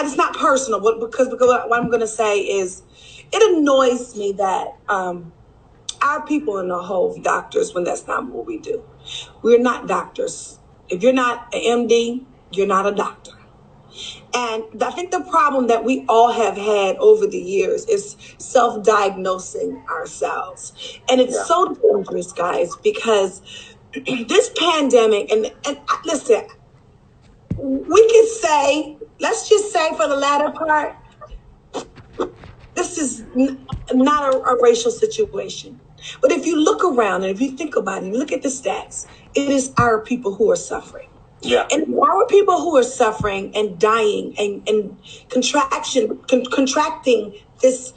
it's not personal, because what I'm going to say is, it annoys me that our people in the whole doctors when that's not what we do. We're not doctors. If you're not an MD, you're not a doctor. And I think the problem that we all have had over the years is self-diagnosing ourselves. And it's so dangerous, guys, because this pandemic, and listen, we could say, let's just say for the latter part, this is not a racial situation. But if you look around and if you think about it, you look at the stats, it is our people who are suffering. Yeah. And our people who are suffering and dying and contracting this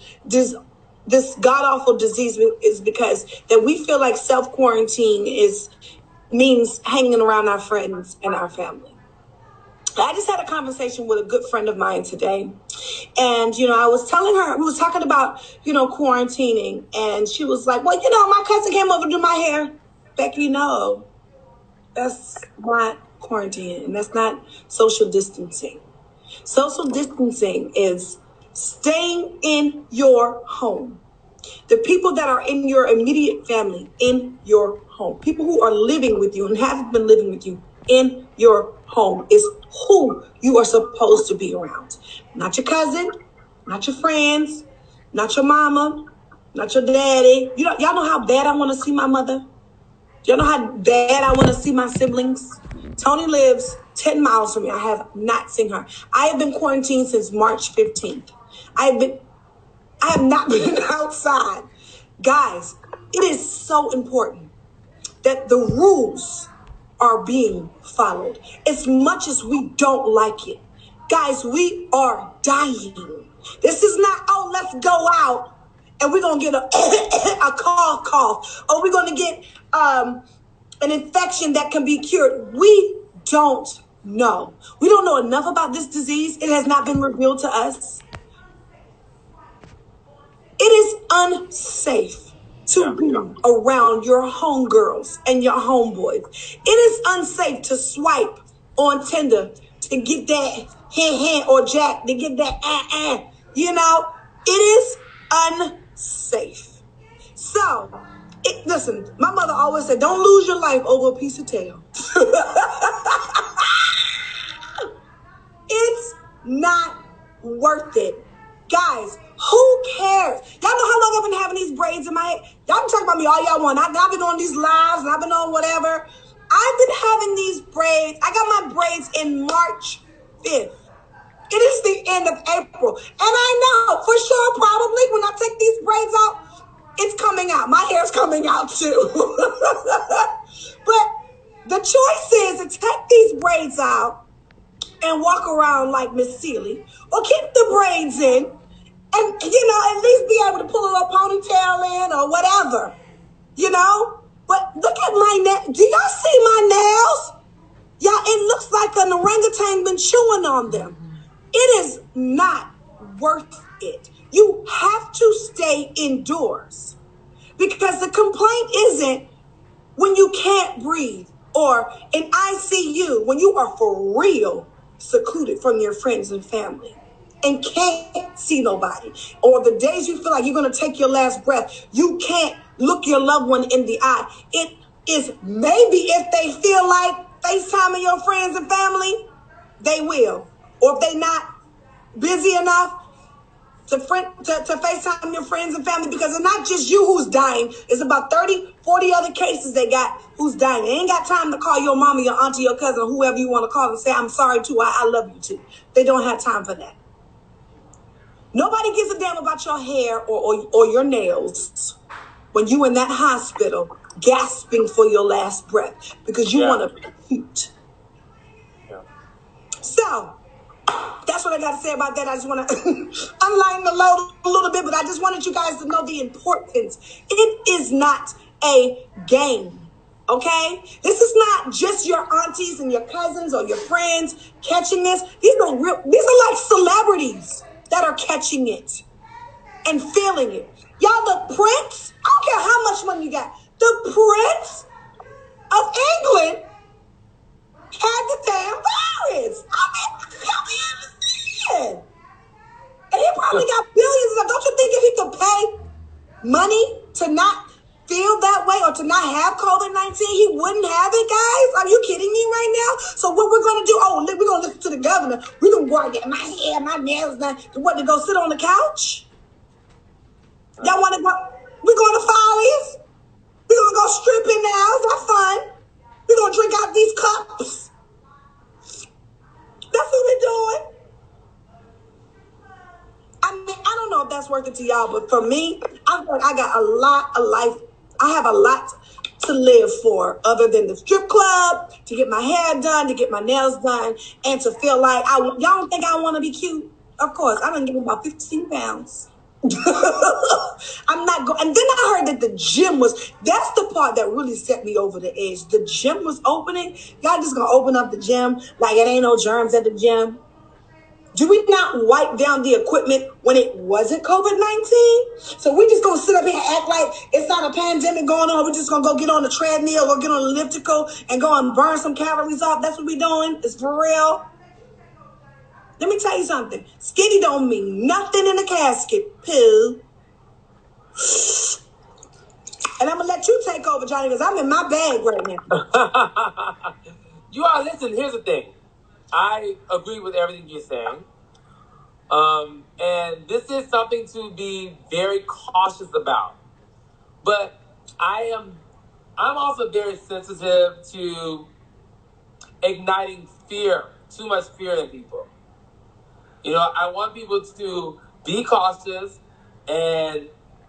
god-awful disease is because that we feel like self-quarantine means hanging around our friends and our family. I just had a conversation with a good friend of mine today. And, I was telling her, we was talking about, quarantining. And she was like, well, my cousin came over to do my hair. Becky, no, that's not quarantine. And that's not social distancing. Social distancing is staying in your home. The people that are in your immediate family, in your home. People who are living with you and have been living with you in your home is who you are supposed to be around. Not your cousin, not your friends, not your mama, not your daddy. Y'all know how bad I want to see my mother? Y'all know how bad I want to see my siblings? Tony lives 10 miles from me. I have not seen her. I have been quarantined since March 15th. I have not been outside. Guys, it is so important that the rules are being followed as much as we don't like it. Guys, we are dying. This is not, oh, let's go out and we're going to get a cough, or we're going to get an infection that can be cured. We don't know. We don't know enough about this disease. It has not been revealed to us. It is unsafe to be around your homegirls and your homeboys. It is unsafe to swipe on Tinder to get that hand or Jack to get that It is unsafe. So, listen, my mother always said, don't lose your life over a piece of tail. It's not worth it. Guys, who cares? Y'all know how long I've been having these braids in my head? Y'all can talk about me all y'all want. I've been on these lives and I've been on whatever. I've been having these braids. I got my braids in March 5th. It is the end of April. And I know for sure probably when I take these braids out, it's coming out. My hair's coming out too. But the choice is to take these braids out and walk around like Miss Seeley, or keep the braids in and, at least be able to pull a little ponytail in or whatever, But look at my nails. Do y'all see my nails? Yeah, it looks like an orangutan been chewing on them. It is not worth it. You have to stay indoors because the complaint isn't when you can't breathe or in ICU, when you are for real secluded from your friends and family and can't see nobody, or the days you feel like you're going to take your last breath, you can't look your loved one in the eye. It is maybe if they feel like FaceTiming your friends and family, they will. Or if they not busy enough to FaceTime your friends and family, because it's not just you who's dying. It's about 30, 40 other cases they got who's dying. They ain't got time to call your mama, your auntie, your cousin, whoever you want to call and say, I'm sorry too, I love you too. They don't have time for that. Nobody gives a damn about your hair or your nails when you in that hospital gasping for your last breath because you want to cute. Yeah. So that's what I got to say about that. I just want to unline the load a little bit, but I just wanted you guys to know the importance. It is not a game, okay? This is not just your aunties and your cousins or your friends catching this. These are like celebrities that are catching it and feeling it. Y'all, the Prince, I don't care how much money you got, the Prince of England had the damn virus. I mean, Yeah. And he probably got billions of. Don't you think if he could pay money to not feel that way or to not have COVID-19, he wouldn't have it, guys? Are you kidding me right now? So what we're going to do, we're going to listen to the governor. We're going to go out and get my hair, my nails done. What, to go sit on the couch? Y'all want to go? We're going to Follies. We're going to go stripping now. That's fun. We're going to drink out these cups. That's what we're doing. I mean, I don't know if that's working to y'all, but for me, I feel like I got a lot of life. I have a lot to live for other than the strip club, to get my hair done, to get my nails done, and to feel like y'all don't think I want to be cute? Of course, I done gained about 15 pounds. I'm not going. And then I heard that the gym that's the part that really set me over the edge. The gym was opening. Y'all just gonna open up the gym like it ain't no germs at the gym. Do we not wipe down the equipment when it wasn't COVID-19? So we just gonna sit up here and act like it's not a pandemic going on. We're just gonna go get on the treadmill or get on the elliptical and go and burn some calories off. That's what we doing. It's for real. Let me tell you something. Skinny don't mean nothing in a casket. Poo. And I'm gonna let you take over, Johnny, because I'm in my bag right now. You are. Listen, here's the thing. I agree with everything you're saying. And this is something to be very cautious about. But I'm also very sensitive to igniting fear, too much fear in people. You know, I want people to be cautious and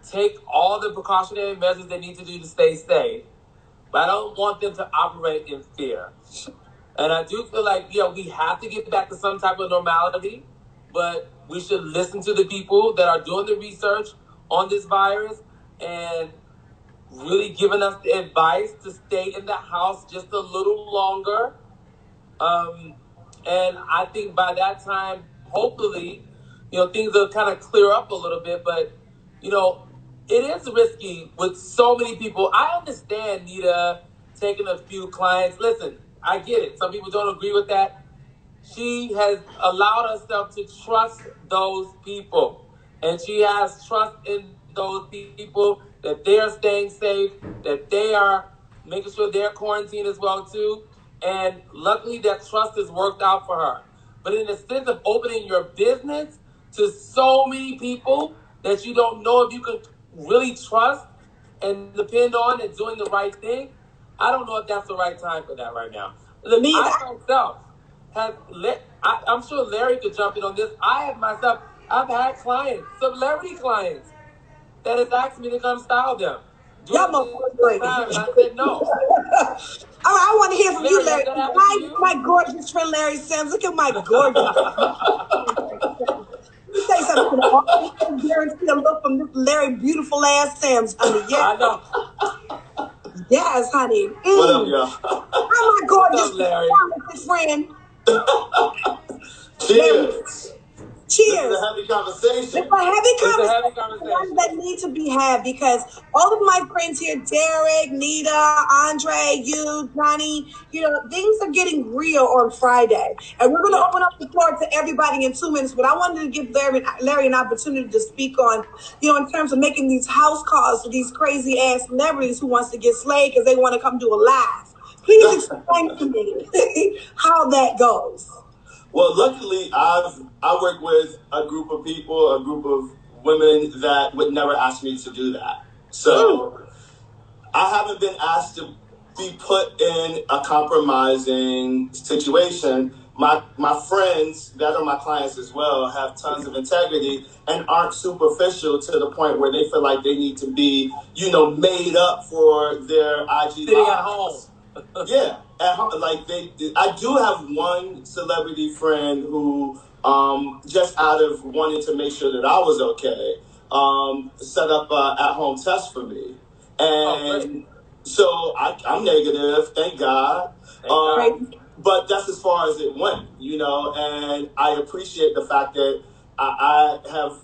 take all the precautionary measures they need to do to stay safe. But I don't want them to operate in fear. And I do feel like, we have to get back to some type of normality, but we should listen to the people that are doing the research on this virus and really giving us the advice to stay in the house just a little longer. And I think by that time, hopefully, things will kind of clear up a little bit, but, it is risky with so many people. I understand Nita taking a few clients. Listen, I get it. Some people don't agree with that. She has allowed herself to trust those people. And she has trust in those people that they are staying safe, that they are making sure they're quarantined as well too. And luckily that trust has worked out for her. But in the sense of opening your business to so many people that you don't know if you can really trust and depend on and doing the right thing, I don't know if that's the right time for that right now. I myself I'm sure Larry could jump in on this. I've had clients, celebrity clients, that has asked me to come style them. Y'all time, and I said no. All right, I want to hear from you, Larry. My gorgeous friend Larry Sims. Look at my gorgeous. Let me say something. I guarantee a look from this Larry beautiful ass Sims, honey. Yeah. I know. Yes, honey. What up, y'all? Oh my gorgeous friend. Cheers. Cheers. This is a heavy conversation. It's a heavy conversation. One that need to be had because all of my friends here, Derek, Nita, Andre, you, Johnny, things are getting real on Friday. And we're going to open up the floor to everybody in 2 minutes. But I wanted to give Larry an opportunity to speak on, in terms of making these house calls to these crazy ass celebrities who wants to get slayed because they want to come do a live. Please explain to me how that goes. Well, luckily, I work with a group of people, a group of women that would never ask me to do that. So I haven't been asked to be put in a compromising situation. My friends that are my clients as well have tons of integrity and aren't superficial to the point where they feel like they need to be, made up for their IG sitting lives. At home. Yeah, at home, I do have one celebrity friend who, just out of wanting to make sure that I was okay, set up an at-home test for me, and so I'm negative, thank God. But that's as far as it went, and I appreciate the fact that I have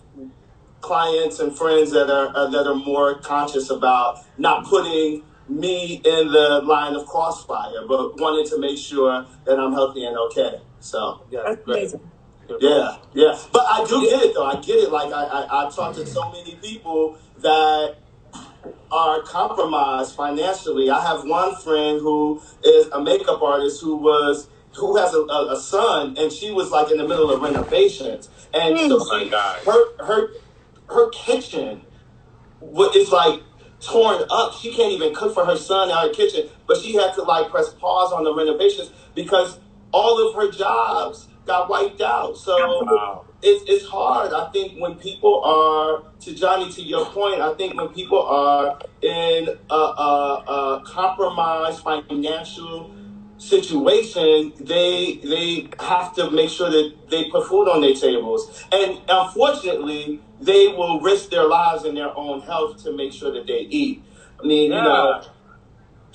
clients and friends that are more conscious about not putting me in the line of crossfire, but wanting to make sure that I'm healthy and okay. So that's amazing. Yeah, yeah. But I do get it, though. I get it. Like, I talk to so many people that are compromised financially. I have one friend who is a makeup artist who has a son, and she was like in the middle of renovations, and so her kitchen is like torn up. She can't even cook for her son in her kitchen, but she had to like press pause on the renovations because all of her jobs got wiped out. So it's hard. I think when people are, to Johnny, to your point, I think when people are in a compromised financial situation, they have to make sure that they put food on their tables. And unfortunately, they will risk their lives and their own health to make sure that they eat. I mean, you know,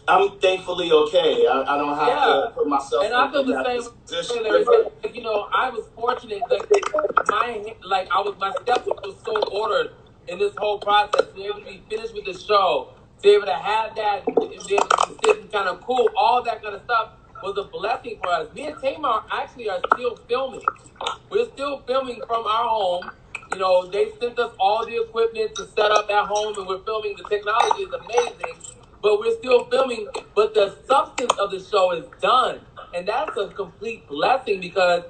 I'm thankfully okay. I don't have to put myself in that position. You know, I was fortunate that my steps were so ordered in this whole process to be able to be finished with the show, to be able to have that, and be able to sit and kind of cool, all that kind of stuff was a blessing for us. Me and Tamar actually are still filming. We're still filming from our home. You know, they sent us all the equipment to set up at home, and we're filming. The technology is amazing, but we're still filming. But the substance of the show is done, and that's a complete blessing because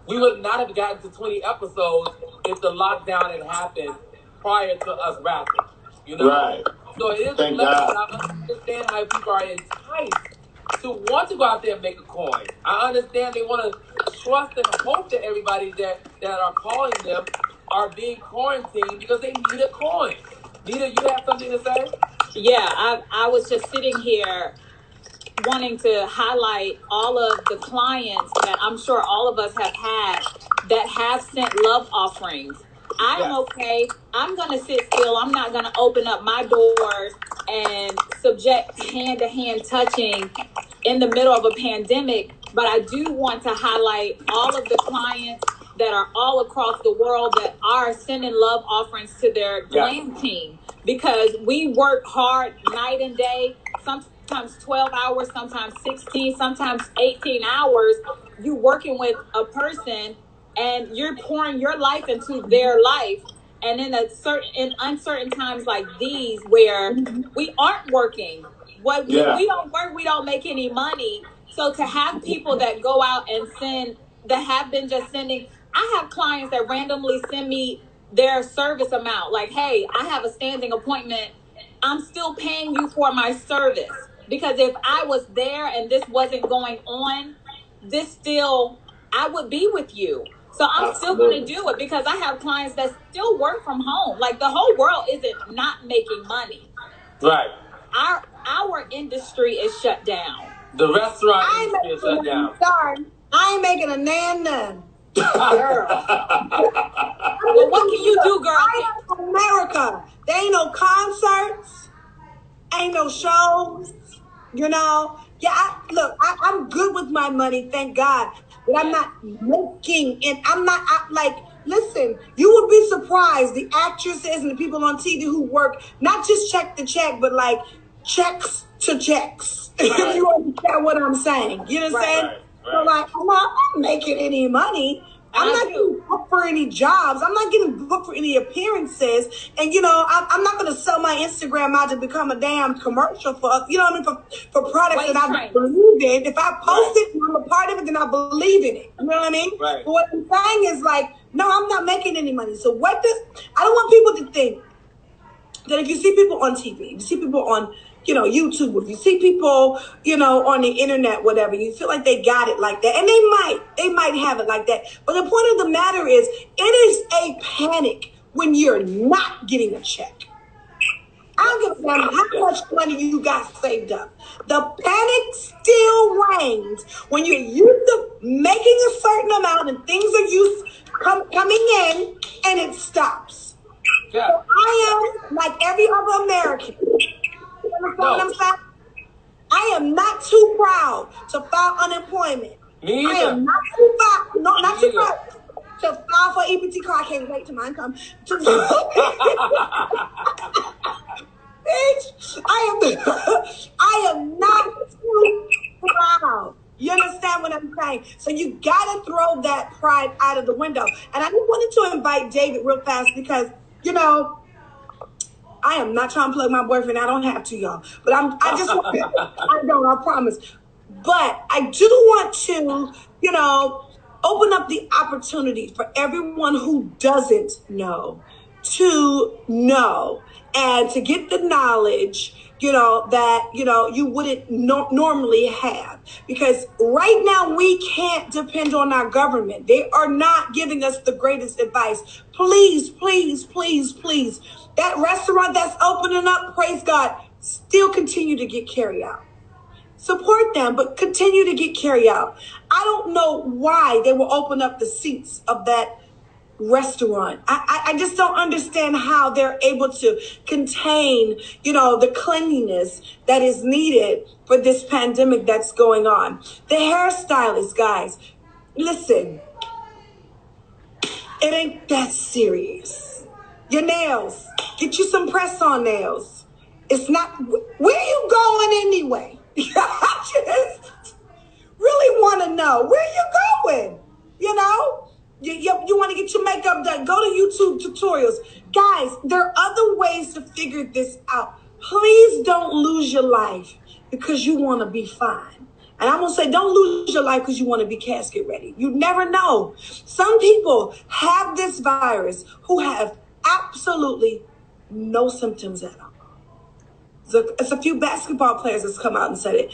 we would not have gotten to 20 episodes if the lockdown had happened prior to us wrapping. You know, right? So it is a blessing. I understand how people are enticed to want to go out there and make a coin. I understand they want to trust and hope that everybody that are calling them are being quarantined because they need a coin. Nita, you have something to say? Yeah, I was just sitting here wanting to highlight all of the clients that I'm sure all of us have had that have sent love offerings. I'm okay. I'm going to sit still. I'm not going to open up my doors and subject hand-to-hand touching in the middle of a pandemic. But I do want to highlight all of the clients that are all across the world that are sending love offerings to their glam team, because we work hard night and day, sometimes 12 hours, sometimes 16, sometimes 18 hours. You working with a person and you're pouring your life into their life. And in uncertain times like these where we aren't working, we don't work, we don't make any money. So to have people that go out and send, that have been just sending, I have clients that randomly send me their service amount. Like, hey, I have a standing appointment. I'm still paying you for my service. Because if I was there and this wasn't going on, I would be with you. So I'm still going to do it because I have clients that still work from home. Like, the whole world isn't not making money. Right. Our industry is shut down. The restaurant industry is shut down. Sorry, I ain't making a none. Girl. Well, what can you do, girl? I am in America. There ain't no concerts, ain't no shows, you know. Yeah, I'm good with my money, thank God. But I'm not making, and listen, you would be surprised, the actresses and the people on TV who work, not just check to check, but like checks to checks. If you understand what I'm saying. You know what I'm saying? Right. So like, I'm not making any money. I'm not getting booked for any jobs. I'm not getting booked for any appearances. And, you know, I'm not going to sell my Instagram out to become a damn commercial for, you know what I mean, for products that I believe in. If I post it and I'm a part of it, then I believe in it. You know what I mean? Right. But what I'm saying is like, no, I'm not making any money. So I don't want people to think that if you see people on TV, you see people on, you know, YouTube, if you see people, you know, on the internet, whatever, you feel like they got it like that. And they might have it like that. But the point of the matter is, it is a panic when you're not getting a check. I don't give a damn how much money you got saved up. The panic still reigns when you're used to making a certain amount and things are coming in and it stops. Yeah. So I am like every other American. You understand what I'm saying? I am not too proud to file unemployment. Me either. I am not too proud. No, not too proud to file for EBT card. I can't wait till mine comes. Bitch, I am not too proud You understand what I'm saying? So you got to throw that pride out of the window. And I just wanted to invite David real fast because, you know, I am not trying to plug my boyfriend. I don't have to, y'all. But I just want I promise. But I do want to, you know, open up the opportunity for everyone who doesn't know to know and to get the knowledge, you know, that, you know, you wouldn't normally have. Because right now we can't depend on our government. They are not giving us the greatest advice. Please, please, please, please. That restaurant that's opening up, praise God, still continue to get carry out. Support them, but continue to get carry out. I don't know why they will open up the seats of that restaurant. I just don't understand how they're able to contain, you know, the cleanliness that is needed for this pandemic that's going on. The hairstylist, guys, listen, it ain't that serious. Your nails, get you some press-on nails. It's not, where you going anyway? I just really want to know, where you going? You know? You want to get your makeup done, go to YouTube tutorials. Guys, there are other ways to figure this out. Please don't lose your life because you want to be fine. And I'm going to say, don't lose your life because you want to be casket ready. You never know. Some people have this virus who have absolutely no symptoms at all. It's a few basketball players that's come out and said it.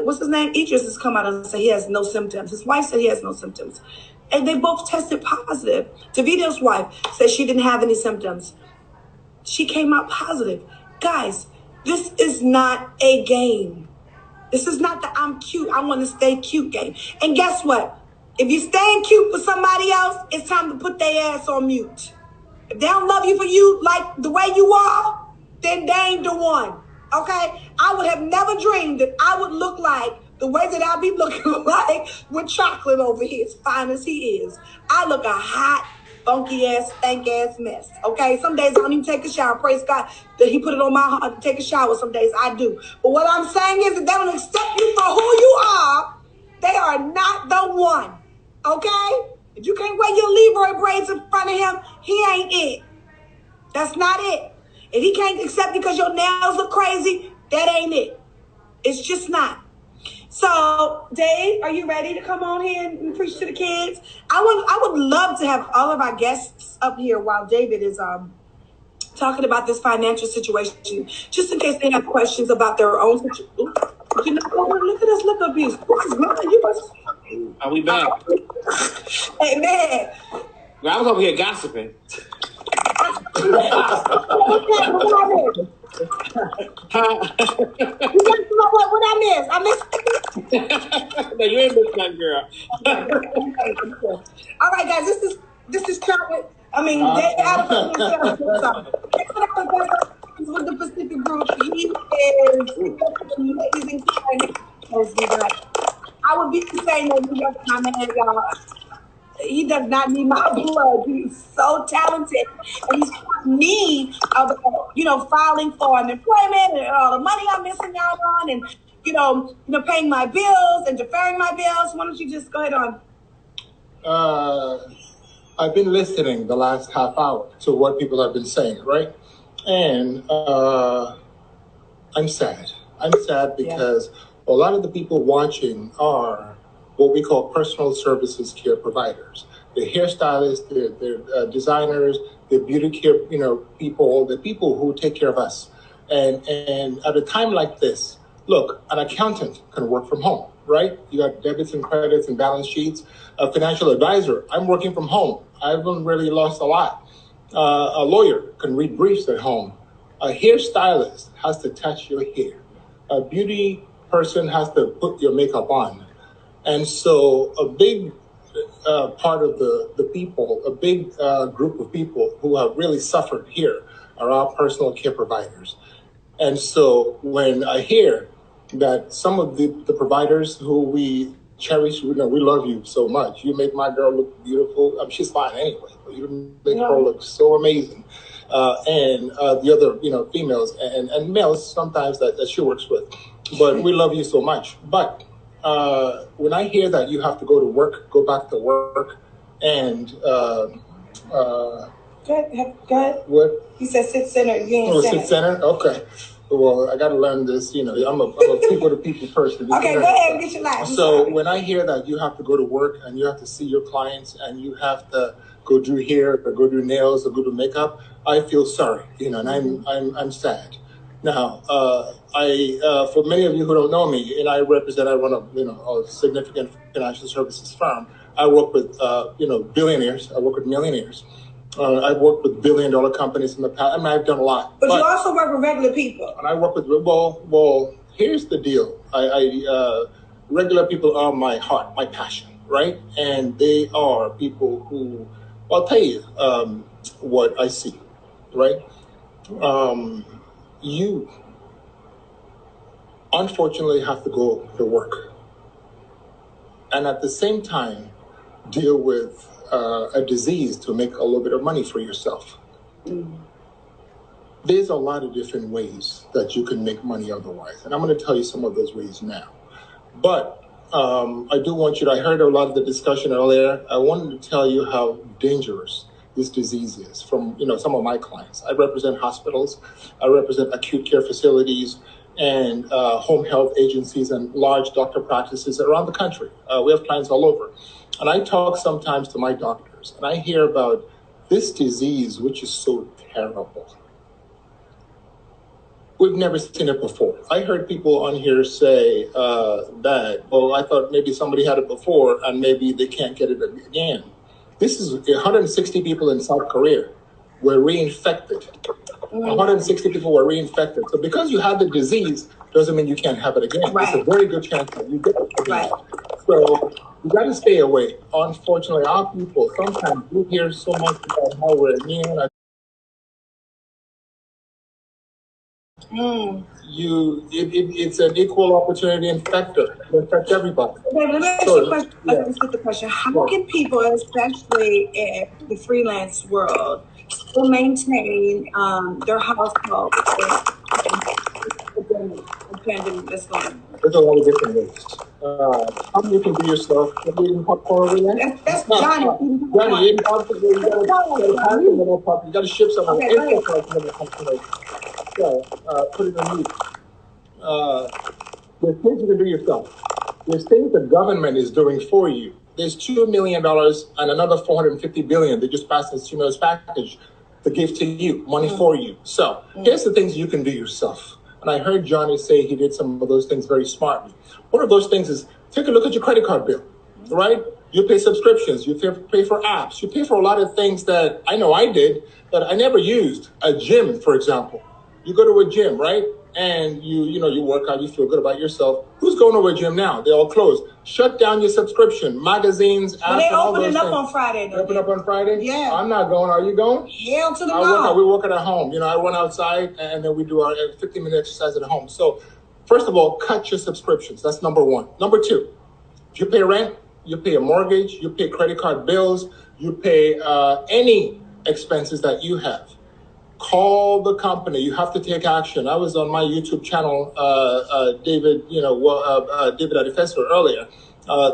What's his name? Idris has come out and said he has no symptoms. His wife said he has no symptoms. And they both tested positive. Davido's wife said she didn't have any symptoms. She came out positive. Guys, this is not a game. This is not the I'm cute, I want to stay cute game. And guess what? If you're staying cute for somebody else, it's time to put their ass on mute. If they don't love you for you like the way you are, then they ain't the one. Okay? I would have never dreamed that I would look like the way that I be looking like with chocolate over here, as fine as he is. I look a hot, funky ass, stank ass mess. Okay? Some days I don't even take a shower. Praise God that he put it on my heart to take a shower. Some days I do. But what I'm saying is that they don't accept you for who you are. They are not the one. Okay? If you can't wear your Leroy braids in front of him, he ain't it. That's not it. If he can't accept you because your nails look crazy, that ain't it. It's just not. So, Dave, are you ready to come on here and preach to the kids? I would love to have all of our guests up here while David is talking about this financial situation, just in case they have questions about their own situation. You know, look at us, look abuse. Are we back? Hey, man. Well, I was over here gossiping. What I missed? I missed. No, you ain't missed nothing, girl. All right, guys, this is Charlotte. I mean, Dave Adams with the Pacific Group. He is amazing. I would be saying that he does my man, y'all. He does not need my blood. He's so talented, and he's taught me about, you know, filing for unemployment and all the money I'm missing out on, and you know, paying my bills and deferring my bills. Why don't you just go ahead on? I've been listening the last half hour to what people have been saying, right? And I'm sad. I'm sad because a lot of the people watching are what we call personal services care providers. The hairstylists, the designers, the beauty care, people, the people who take care of us. And at a time like this, look, an accountant can work from home, right? You got debits and credits and balance sheets. A financial advisor, I'm working from home. I haven't really lost a lot. A lawyer can read briefs at home. A hairstylist has to touch your hair. A beauty person has to put your makeup on. And so a big part of the people, a big group of people who have really suffered here are our personal care providers. And so when I hear that some of the providers who we cherish, we love you so much. You make my girl look beautiful. She's fine anyway, but you make her look so amazing. And the other, females and males sometimes that she works with. But we love you so much. But when I hear that you have to go to work, go back to work, and Go ahead. what? He said sit center. You ain't sit center? Okay. Well, I got to learn this. You know, I'm a people-to-people person. Okay, go ahead and get your life. So when I hear that you have to go to work and you have to see your clients and you have to go do hair or go do nails or go do makeup, I feel sorry. You know, and I'm sad. Now, for many of you who don't know me, and I run a significant financial services firm. I work with billionaires. I work with millionaires. I've worked with billion-dollar companies in the past. I mean, I've done a lot. But you also work with regular people. And I work with, well, here's the deal. Regular people are my heart, my passion, right? And they are people who, I'll tell you what I see, right? You, unfortunately, have to go to work. And at the same time, deal with a disease to make a little bit of money for yourself. There's a lot of different ways that you can make money otherwise. And I'm going to tell you some of those ways now. But I do want you to, I heard a lot of the discussion earlier. I wanted to tell you how dangerous this disease is from, some of my clients. I represent hospitals. I represent acute care facilities and home health agencies and large doctor practices around the country. We have clients all over. And I talk sometimes to my doctors, and I hear about this disease, which is so terrible. We've never seen it before. I heard people on here say that, I thought maybe somebody had it before, and maybe they can't get it again. This is 160 people in South Korea were reinfected. 160 people were reinfected. So because you have the disease, doesn't mean you can't have it again. Right. It's a very good chance that you get it again. Right. So you got to stay away. Unfortunately, our people, sometimes we hear so much about how we're immune. It's an equal opportunity infector. It infects everybody. Okay, let me ask you a question. Let me flip the question. How can people, especially in the freelance world, still maintain their household pandemic that's going on? There's a lot of different ways. How you can do yourself. Have you eaten popcorn over there? That's Johnny. Johnny, you got to ship some of it. So, put it in mute. There's things you can do yourself. There's things the government is doing for you. There's $2 million and another $450 billion. They just passed this stimulus package to give to you, money for you. So here's the things you can do yourself. And I heard Johnny say he did some of those things very smartly. One of those things is take a look at your credit card bill, right? You pay subscriptions, you pay for apps, you pay for a lot of things that I know I did that I never used. A gym, for example. You go to a gym, right? And you work out, you feel good about yourself. Who's going to a gym now? They're all closed. Shut down your subscription, magazines, apps, But they all those opening up things. on Friday, though. They open up on Friday? Yeah. I'm not going. Are you going? Hell to the no. We work at home. I run outside and then we do our 15-minute exercise at home. So first of all, cut your subscriptions. That's number one. Number two, if you pay rent, you pay a mortgage, you pay credit card bills, you pay any expenses that you have. Call the company. You have to take action. I was on my YouTube channel, David Adifesto earlier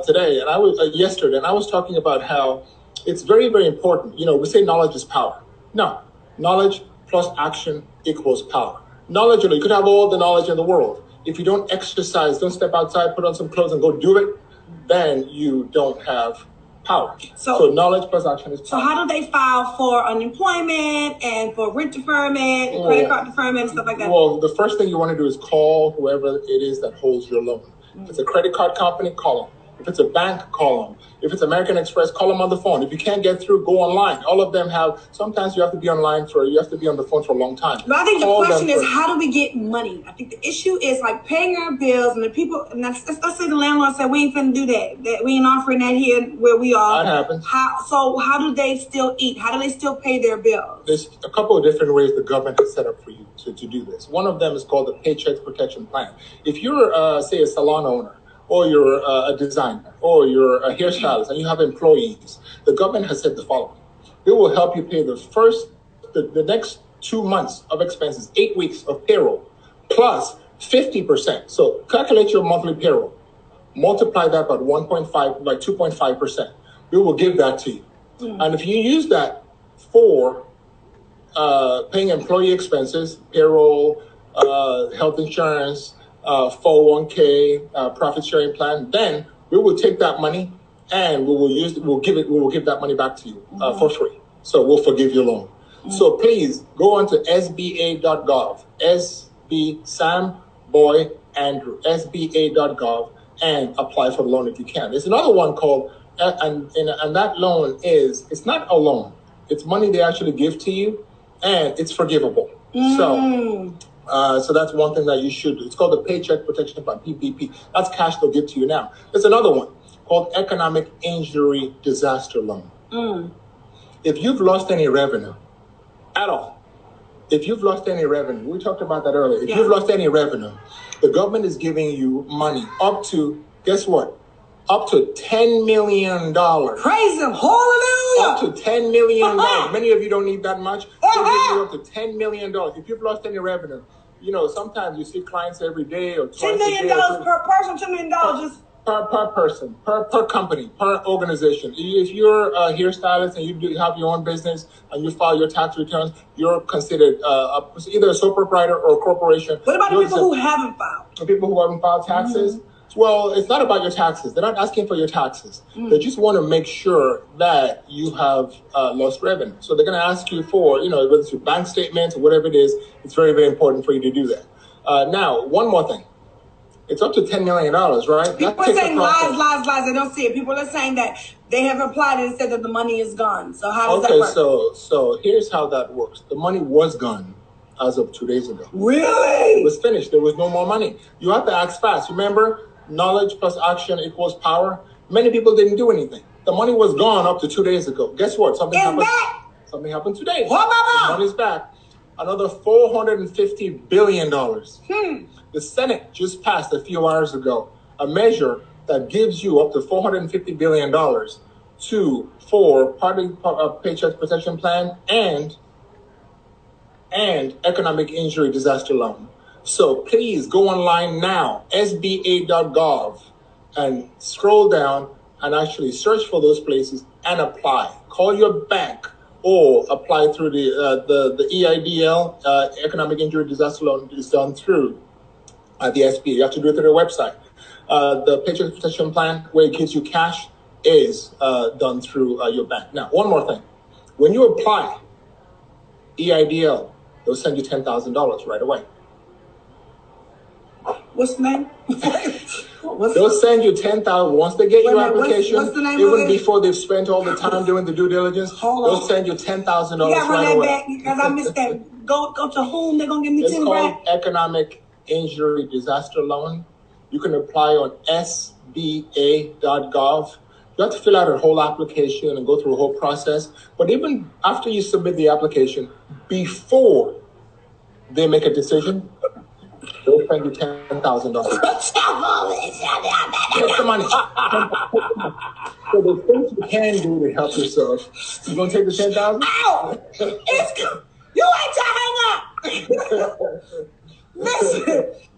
today, and I was yesterday, and I was talking about how it's very, very important. We say knowledge is power. No, knowledge plus action equals power. Knowledge, you could have all the knowledge in the world. If you don't exercise, don't step outside, put on some clothes and go do it, then you don't have power. So knowledge plus action is power. So how do they file for unemployment and for rent deferment, credit card deferment, and stuff like that? Well, the first thing you want to do is call whoever it is that holds your loan. If it's a credit card company, call them. If it's a bank, call them. If it's American Express, call them on the phone. If you can't get through, go online. All of them have, sometimes you have to be on the phone for a long time. But I think the question is, how do we get money? I think the issue is like paying our bills, and the people, and let's say the landlord said, we ain't finna do that we ain't offering that here where we are. That happens. How do they still eat? How do they still pay their bills? There's a couple of different ways the government has set up for you to do this. One of them is called the Paycheck Protection Plan. If you're, say, a salon owner, or you're a designer, or you're a hairstylist, and you have employees, the government has said the following. It will help you pay the next 2 months of expenses, 8 weeks of payroll, plus 50%. So calculate your monthly payroll. multiply that by 2.5%. We will give that to you. And if you use that for paying employee expenses, payroll, health insurance, 401k, profit sharing plan, then we will take that money and we will give that money back to you for free. So we'll forgive your loan. So please go on to sba.gov, SB Sam Boy Andrew, sba.gov, and apply for the loan if you can. There's another one called, and that loan it's not a loan. It's money they actually give to you, and it's forgivable. So that's one thing that you should do. It's called the Paycheck Protection Plan, PPP. That's cash they'll give to you now. There's another one called Economic Injury Disaster Loan. If you've lost any revenue at all, if you've lost any revenue, we talked about that earlier. If you've lost any revenue, the government is giving you money up to, guess what? Up to $10 million. Praise him. Hallelujah. Up to $10 million. Many of you don't need that much. They'll give you up to $10 million. If you've lost any revenue, sometimes you see clients every day or twice $10 million per person, $10 million just per person, per company, per organization. If you're a hairstylist and you have your own business and you file your tax returns, you're considered either a sole proprietor or a corporation. What about the people who haven't filed? The people who haven't filed taxes? Well, it's not about your taxes. They're not asking for your taxes. They just want to make sure that you have lost revenue. So they're going to ask you for, whether it's your bank statements or whatever it is. It's very, very important for you to do that. Now, one more thing. It's up to $10 million, right? People are saying lies. They don't see it. People are saying that they have applied and said that the money is gone. So how does that work? So here's how that works. The money was gone as of 2 days ago. Really? It was finished. There was no more money. You have to act fast. Remember, knowledge plus action equals power. Many people didn't do anything. The money was gone up to 2 days ago. Guess what? Something happened today. The money's back. Another $450 billion. The Senate just passed a few hours ago a measure that gives you up to $450 billion for Paycheck Protection Plan and Economic Injury Disaster Loan. So please go online now, sba.gov, and scroll down and actually search for those places and apply. Call your bank or apply through the EIDL, Economic Injury Disaster Loan, is done through the SBA. You have to do it through their website. The Paycheck Protection Plan, where it gives you cash, is done through your bank. Now, one more thing. When you apply EIDL, they'll send you $10,000 right away. What's the name? They'll send you $10,000 once they get your application. What's the name even before they've spent all the time doing the due diligence, they'll send you $10,000 right away. Back because I missed that. Go to whom? They're gonna give me 10 It's called Economic Injury Disaster Loan. You can apply on sba.gov. You have to fill out a whole application and go through a whole process. But even after you submit the application, before they make a decision, they'll send you $10,000. Get the money. So the things you can do to help yourself. You gonna take the $10,000? Ow! You ain't to hang up. Listen,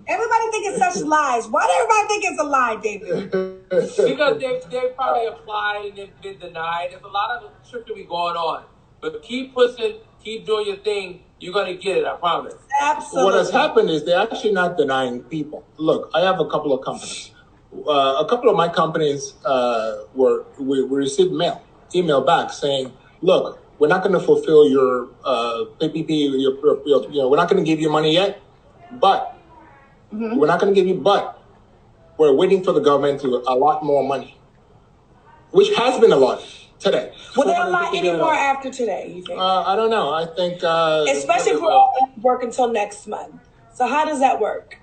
everybody think it's such lies. Why do everybody think it's a lie, David? Because they probably applied and they've been denied. There's a lot of trickery going on. But keep pushing, keep doing your thing. You're going to get it, I promise. Absolutely. What has happened is they're actually not denying people. Look, I have a couple of companies. A couple of my companies we received email back saying, look, we're not going to fulfill your PPP, we're not going to give you money yet, but we're not going to give you, but we're waiting for the government to allot more money, which has been allotted today. Will they allot any more after today, you think? I don't know. I think... especially if we're all work until next month. So how does that work?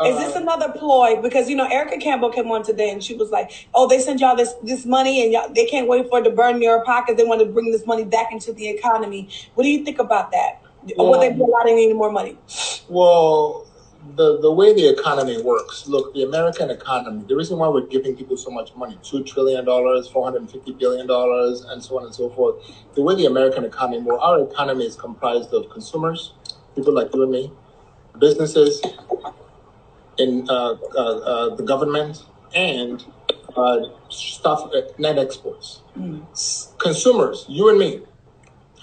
Is this another ploy? Because, Erica Campbell came on today and she was like, oh, they sent y'all this money and they can't wait for it to burn your pockets. They want to bring this money back into the economy. What do you think about that? Or will they be allotting any more money? Well, the way the economy works, look, the American economy, the reason why we're giving people so much money, $2 trillion, $450 billion, and so on and so forth, the way the American economy works, our economy is comprised of consumers, people like you and me, businesses, in the government, and stuff, net exports. Consumers, you and me,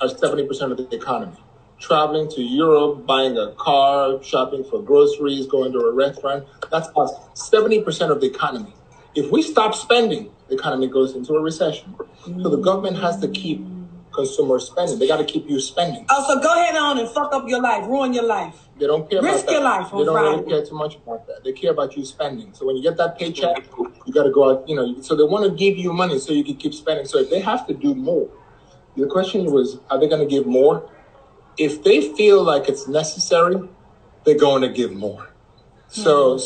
are 70% of the economy. Traveling to Europe, buying a car, shopping for groceries, going to a restaurant, that's us, 70% of the economy. If we stop spending, the economy goes into a recession. So the government has to keep consumers spending. They got to keep you spending. Oh, so go ahead on and fuck up your life, ruin your life. They don't care Risk about that. your life on They don't Friday. really care too much about that. They care about you spending. So when you get that paycheck, you got to go out, so they want to give you money so you can keep spending. So if they have to do more, the question was, are they going to give more? If they feel like it's necessary, they're going to give more. But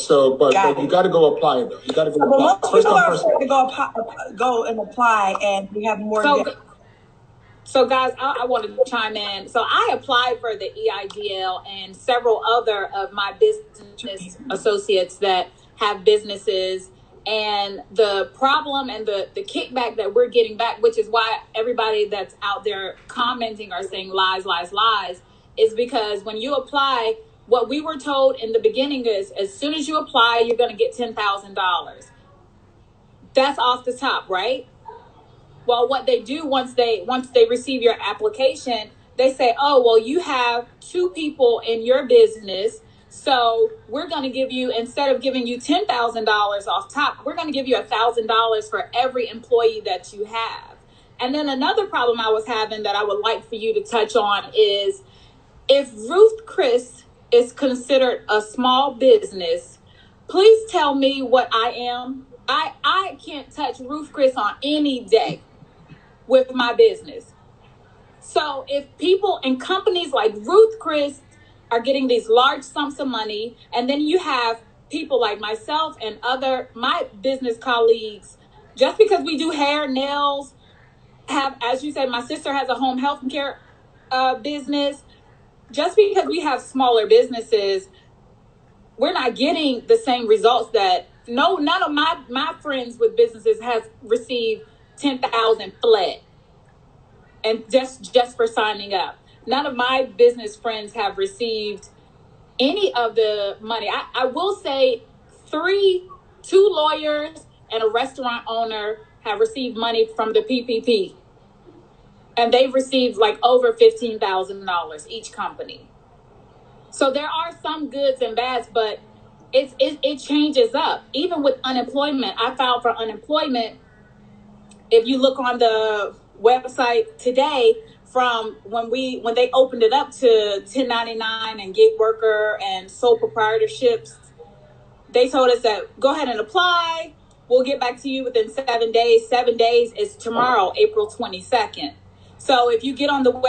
you got to go apply though. You got to go But apply. most people are afraid to go and apply, and we have more. So guys, I wanted to chime in. So I applied for the EIDL and several other of my business associates that have businesses. And the problem and the kickback that we're getting back, which is why everybody that's out there commenting are saying lies, lies, lies, is because when you apply, what we were told in the beginning is as soon as you apply, you're going to get $10,000. That's off the top, right? Well, what they do once they receive your application, they say, oh, well, you have 2 people in your business. So we're going to give you, instead of giving you $10,000 off top, we're going to give you $1,000 for every employee that you have. And then another problem I was having that I would like for you to touch on is if Ruth Chris is considered a small business, please tell me what I am. I can't touch Ruth Chris on any day with my business. So if people and companies like Ruth Chris are getting these large sums of money, and then you have people like myself and my business colleagues, just because we do hair, nails, as you said, my sister has a home health care business, just because we have smaller businesses, we're not getting the same results that none of my friends with businesses has received 10,000 flat. And just for signing up. None of my business friends have received any of the money. I will say 2 lawyers and a restaurant owner have received money from the PPP. And they've received like over $15,000 each company. So there are some goods and bads, but it changes up. Even with unemployment, I filed for unemployment. If you look on the website today, from when they opened it up to 1099 and gig worker and sole proprietorships, they told us that go ahead and apply. We'll get back to you within 7 days. 7 days is tomorrow, April 22nd. So if you get on the